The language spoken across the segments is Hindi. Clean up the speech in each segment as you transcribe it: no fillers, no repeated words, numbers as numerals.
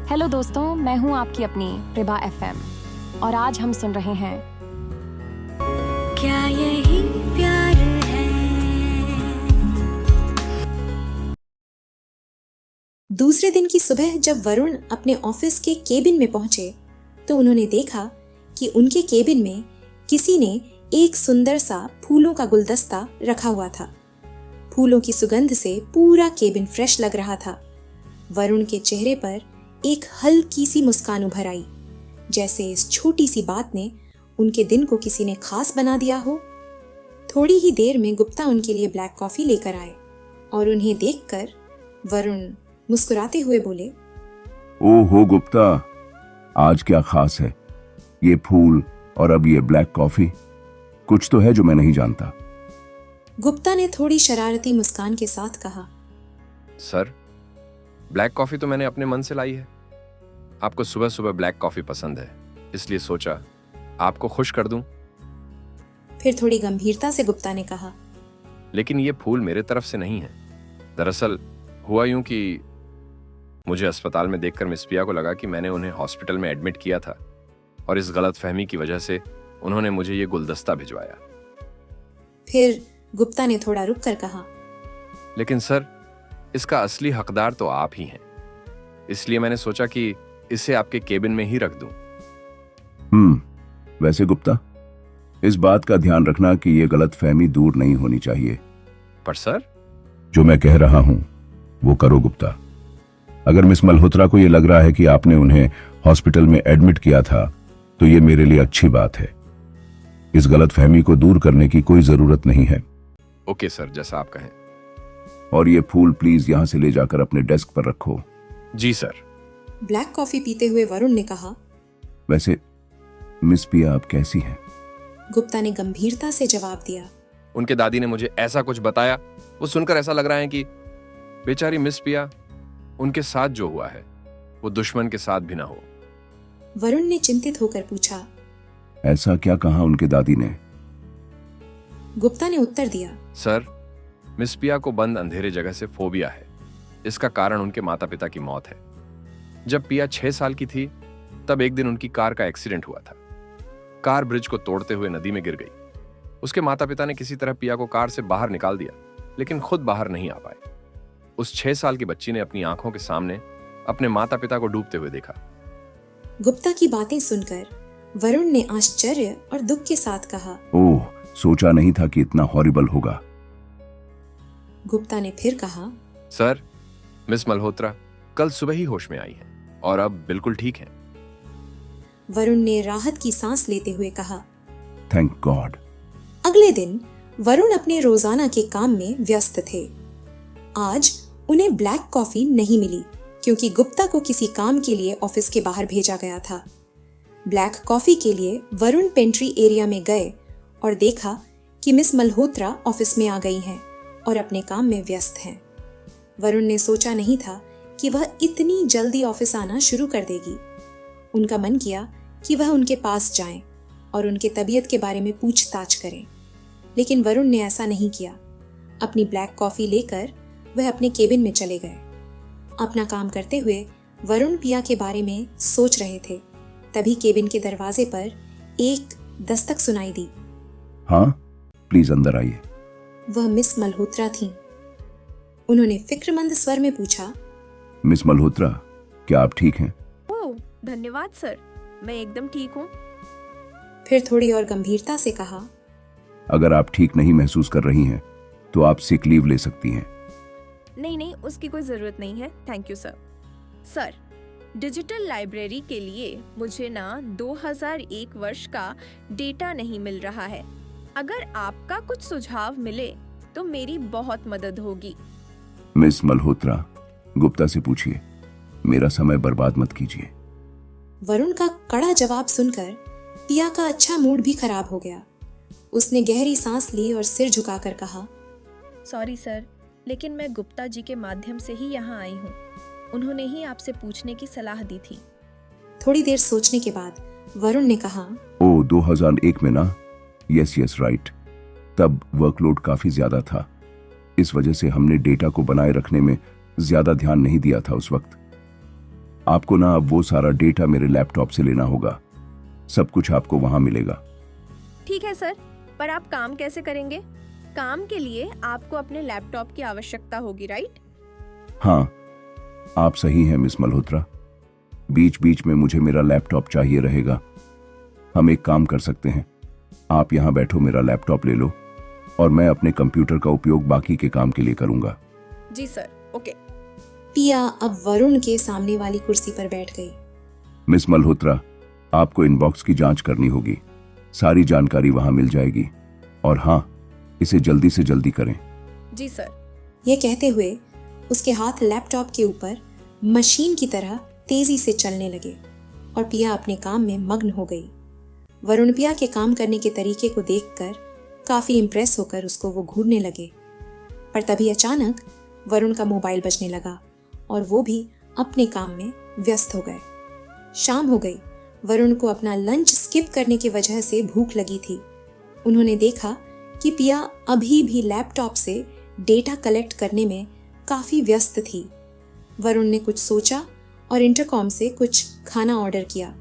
हेलो दोस्तों, मैं हूं आपकी अपनी रिबा एफएम और आज हम सुन रहे हैं क्या यही प्यार है। दूसरे दिन की सुबह जब वरुण अपने ऑफिस के केबिन में पहुंचे तो उन्होंने देखा कि उनके केबिन में किसी ने एक सुंदर सा फूलों का गुलदस्ता रखा हुआ था। फूलों की सुगंध से पूरा केबिन फ्रेश लग रहा था। वरुण के चेहरे पर एक हल्की सी मुस्कान उभर आई, जैसे इस छोटी सी बात ने उनके दिन को किसी ने खास बना दिया हो। थोड़ी ही देर में गुप्ता उनके लिए ब्लैक कॉफी लेकर आए और उन्हें देखकर वरुण मुस्कुराते हुए बोले, ओहो गुप्ता, आज क्या खास है? ये फूल और अब ये ब्लैक कॉफी, कुछ तो है जो मैं नहीं जानता। गुप्ता ने थोड़ी शरारती मुस्कान के साथ कहा, सर, ब्लैक कॉफी तो मैंने अपने मन से लाई है। आपको सुबह सुबह ब्लैक कॉफी पसंद है, इसलिए सोचा आपको खुश कर दूं। फिर थोड़ी गंभीरता से गुप्ता ने कहा, लेकिन ये फूल मेरे तरफ से नहीं है। दरअसल हुआ यूं कि मुझे अस्पताल में देखकर मिस पिया को लगा कि मैंने उन्हें हॉस्पिटल में एडमिट किया था और इस गलत फहमी की वजह से उन्होंने मुझे ये गुलदस्ता भिजवाया। फिर गुप्ता ने थोड़ा रुक कर कहा, लेकिन सर, इसका असली हकदार तो आप ही हैं, इसलिए मैंने सोचा कि इसे आपके केबिन में ही रख दूं। वैसे गुप्ता, इस बात का ध्यान रखना कि ये गलतफहमी दूर नहीं होनी चाहिए। पर सर, जो मैं कह रहा हूं वो करो गुप्ता। अगर मिस मल्होत्रा को ये लग रहा है कि आपने उन्हें हॉस्पिटल में एडमिट किया था तो ये मेरे लिए अच्छी बात है। इस गलतफहमी को दूर करने की कोई जरूरत नहीं है। ओके सर, जैसा आप कहें। और ये फूल प्लीज यहां से ले जाकर अपने डेस्क पर रखो। जी सर। ब्लैक कॉफी पीते हुए वरुण ने कहा, वैसे मिस पिया आप कैसी हैं? गुप्ता ने गंभीरता से जवाब दिया, उनके दादी ने मुझे ऐसा कुछ बताया, वो सुनकर ऐसा लग रहा है कि बेचारी मिस पिया, उनके साथ जो हुआ है वो दुश्मन के साथ भी ना हो। वरुण ने चिंतित होकर पूछा, ऐसा क्या कहा उनके दादी ने? गुप्ता ने उत्तर दिया, सर, मिस पिया को बंद अंधेरे जगह से फोबिया है। इसका कारण उनके माता पिता की मौत है। जब पिया 6 साल की थी तब एक दिन उनकी कार का एक्सीडेंट हुआ था। कार ब्रिज को तोड़ते हुए नदी में गिर गई। उसके माता पिता ने किसी तरह पिया को कार से बाहर निकाल दिया, लेकिन खुद बाहर नहीं आ पाए। उस 6 साल की बच्ची ने अपनी आंखों के सामने अपने माता पिता को डूबते हुए देखा। गुप्ता की बातें सुनकर वरुण ने आश्चर्य और दुख के साथ कहा, ओह, सोचा नहीं था कि इतना हॉरिबल होगा। गुप्ता ने फिर कहा, सर, मिस मल्होत्रा कल सुबह ही होश में आई है और अब बिल्कुल ठीक है। वरुण ने राहत की सांस लेते हुए कहा, थैंक गॉड। अगले दिन वरुण अपने रोजाना के काम में व्यस्त थे। आज उन्हें ब्लैक कॉफी नहीं मिली क्योंकि गुप्ता को किसी काम के लिए ऑफिस के बाहर भेजा गया था। ब्लैक कॉफी के लिए वरुण पेंट्री एरिया में गए और देखा कि मिस मल्होत्रा ऑफिस में आ गई हैं और अपने काम में व्यस्त हैं। वरुण ने सोचा नहीं था कि वह इतनी जल्दी ऑफिस आना शुरू कर देगी। उनका मन किया कि वह उनके पास जाएं और उनके तबीयत के बारे में पूछताछ करें, लेकिन वरुण ने ऐसा नहीं किया। अपनी ब्लैक कॉफी लेकर वह अपने केबिन में चले गए। अपना काम करते हुए वरुण पिया के बारे में सोच रहे थे, तभी केबिन के दरवाजे पर एक दस्तक सुनाई दी। हाँ, प्लीज अंदर आइए। वह मिस मल्होत्रा थीं। उन्होंने फिक्रमंद स्वर में पूछा, मिस मल्होत्रा, क्या आप ठीक हैं? ओह, धन्यवाद सर, मैं एकदम ठीक हूँ। फिर थोड़ी और गंभीरता से कहा, अगर आप ठीक नहीं महसूस कर रही हैं तो आप सिक लीव ले सकती हैं। नहीं नहीं, उसकी कोई जरूरत नहीं है, thank you sir. Sir, digital library के लिए मुझे ना 2001 वर्ष का डेटा नहीं मिल रहा है। अगर आपका कुछ सुझाव मिले तो मेरी बहुत मदद होगी। मिस मल्होत्रा, गुप्ता से पूछिए, मेरा समय बर्बाद मत कीजिए। वरुण का कड़ा जवाब सुनकर पिया का अच्छा मूड भी खराब हो गया। उसने गहरी सांस ली और सिर झुकाकर कहा, सॉरी सर, लेकिन मैं गुप्ता जी के माध्यम से ही यहाँ आई हूँ। उन्होंने ही आपसे पूछने की सलाह दी थी। थोड़ी देर सोचने के बाद वरुण ने कहा, ओ 2001 में ना? Yes right. तब वर्कलोड काफी ज्यादा था, इस वजह से हमने डेटा को बनाए रखने में ज्यादा ध्यान नहीं दिया था उस वक्त। आपको ना अब वो सारा डेटा मेरे लैपटॉप से लेना होगा। सब कुछ आपको वहां मिलेगा। ठीक है सर, पर आप काम कैसे करेंगे? काम के लिए आपको अपने लैपटॉप की आवश्यकता होगी, राइट? हाँ, आप सही हैं मिस मल्होत्रा। बीच बीच में मुझे मेरा लैपटॉप चाहिए रहेगा। हम एक काम कर सकते हैं, आप यहाँ बैठो, मेरा लैपटॉप ले लो और मैं अपने कंप्यूटर का उपयोग बाकी के काम के लिए करूंगा। जी सर, ओके। पिया अब वरुण के सामने वाली कुर्सी पर बैठ गई। मिस मल्होत्रा, आपको इनबॉक्स की जांच करनी होगी। सारी जानकारी वहां मिल जाएगी। और हाँ, इसे जल्दी से जल्दी करें। जी सर। यह कहते हुए उसके हाथ लैपटॉप के ऊपर मशीन की तरह तेजी से चलने लगे और पिया अपने काम में मग्न हो गई। वरुण पिया के काम करने के तरीके को देखकर काफी इंप्रेस होकर उसको वो घूरने लगे। पर तभी अचानक वरुण का मोबाइल बजने लगा और वो भी अपने काम में व्यस्त हो गए। शाम हो गई। वरुण को अपना लंच स्किप करने की वजह से भूख लगी थी। उन्होंने देखा कि पिया अभी भी लैपटॉप से डेटा कलेक्ट करने में काफी व्यस्त थी। वरुण ने कुछ सोचा और इंटरकॉम से कुछ खाना ऑर्डर किया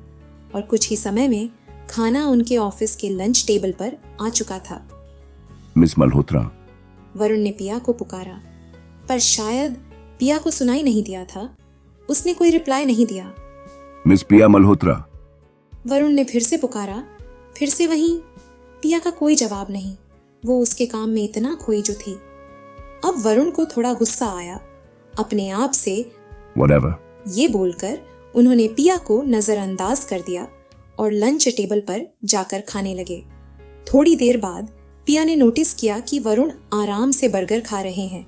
और कुछ ही समय में खाना उनके ऑफिस के लंच टेबल पर आ चुका था। मिस मल्होत्रा, वरुण ने पिया को पुकारा, पर शायद पिया को सुनाई नहीं दिया था। उसने कोई रिप्लाई नहीं दिया। मिस पिया मल्होत्रा। वरुण ने फिर से पुकारा, फिर से वहीं। पिया का कोई जवाब नहीं। वो उसके काम में इतना खोई जो थी। अब वरुण को थोड़ा गुस्सा आया। अपने आप से Whatever. ये बोलकर उन्होंने पिया को नजरअंदाज कर दिया और लंच टेबल पर जाकर खाने लगे। थोड़ी देर बाद पिया ने नोटिस किया कि वरुण आराम से बर्गर खा रहे हैं।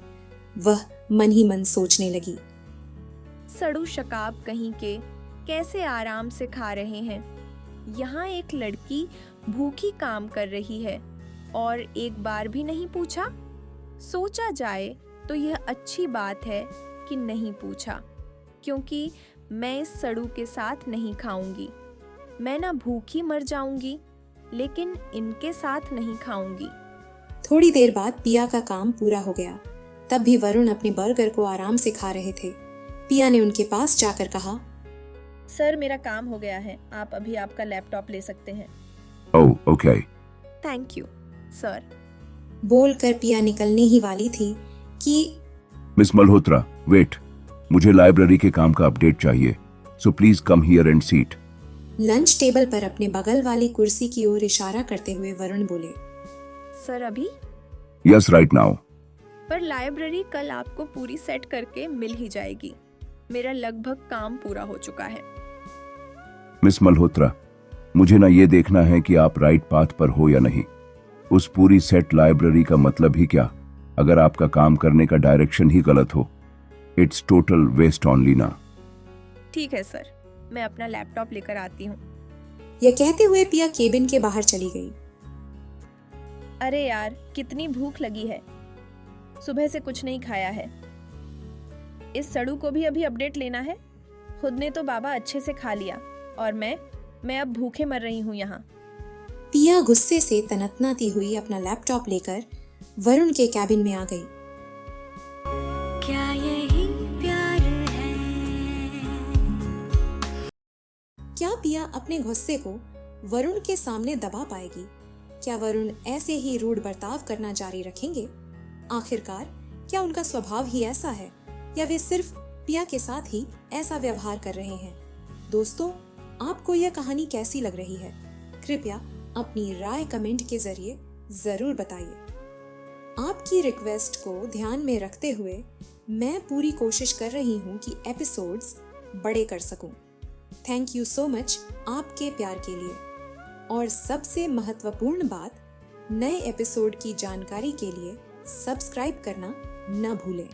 वह मन ही मन सोचने लगी, सड़ू शकाब कहीं के, कैसे आराम से खा रहे हैं। यहाँ एक लड़की भूखी काम कर रही है और एक बार भी नहीं पूछा। सोचा जाए तो यह अच्छी बात है कि नहीं पूछा, क्योंकि मैं इस सड़ू के साथ नहीं खाऊंगी। मैं ना भूखी मर जाऊंगी, लेकिन इनके साथ नहीं खाऊंगी। थोड़ी देर बाद पिया का काम पूरा हो गया। तब भी वरुण अपने बर्गर को आराम से खा रहे थे। पिया ने उनके पास जाकर कहा, सर मेरा काम हो गया है, आप अभी आपका लैपटॉप ले सकते हैं। Oh, okay. Thank you sir. बोलकर पिया निकलने ही वाली थी कि मिस मल्होत्रा, वेट, मुझे लाइब्रेरी के काम का अपडेट चाहिए, so please come here and seat. Lunch table पर अपने बगल वाली कुर्सी की ओर इशारा करते हुए वरुण बोले, सर अभी? Yes, right now. पर लाइब्रेरी कल आपको पूरी सेट करके मिल ही जाएगी। मेरा लगभग काम पूरा हो चुका है। मिस मल्होत्रा, मुझे ना ये देखना है कि आप राइट पाथ पर हो या नहीं। उस पूरी सेट लाइब्रेरी का मतलब ही क्या, अगर आपका काम करने का डायरेक्शन ही गलत हो। इट्स टोटल वेस्ट ऑनली ना। ठीक है सर, मैं अपना लैपटॉप लेकर आती हूँ। यह कहते हुए पिया केबिन के बाहर चली गई। अरे यार, कितनी भूख लगी है। सुबह से कुछ नहीं खाया है। इस सड़ू को भी अभी अपडेट लेना है। खुद ने तो बाबा अच्छे से खा लिया और मैं अब भूखे मर रही हूँ यहाँ। पिया गुस्से से तनतनाती हुई अपना लैपटॉप लेकर वरुण के कैबिन में आ गई। क्या यही प्यार है? क्या पिया अपने गुस्से को वरुण के सामने दबा पाएगी? क्या वरुण ऐसे ही रूड बर्ताव करना जारी रखेंगे? आखिरकार क्या उनका स्वभाव ही ऐसा है या वे सिर्फ पिया के साथ ही ऐसा व्यवहार कर रहे हैं? दोस्तों, आपको यह कहानी कैसी लग रही है? कृपया अपनी राय कमेंट के जरिए जरूर बताइए। आपकी रिक्वेस्ट को ध्यान में रखते हुए मैं पूरी कोशिश कर रही हूँ कि एपिसोड्स बड़े कर सकूं। थैंक यू सो मच आपके प्यार के लिए। और सबसे महत्वपूर्ण बात, नए एपिसोड की जानकारी के लिए सब्सक्राइब करना न भूलें।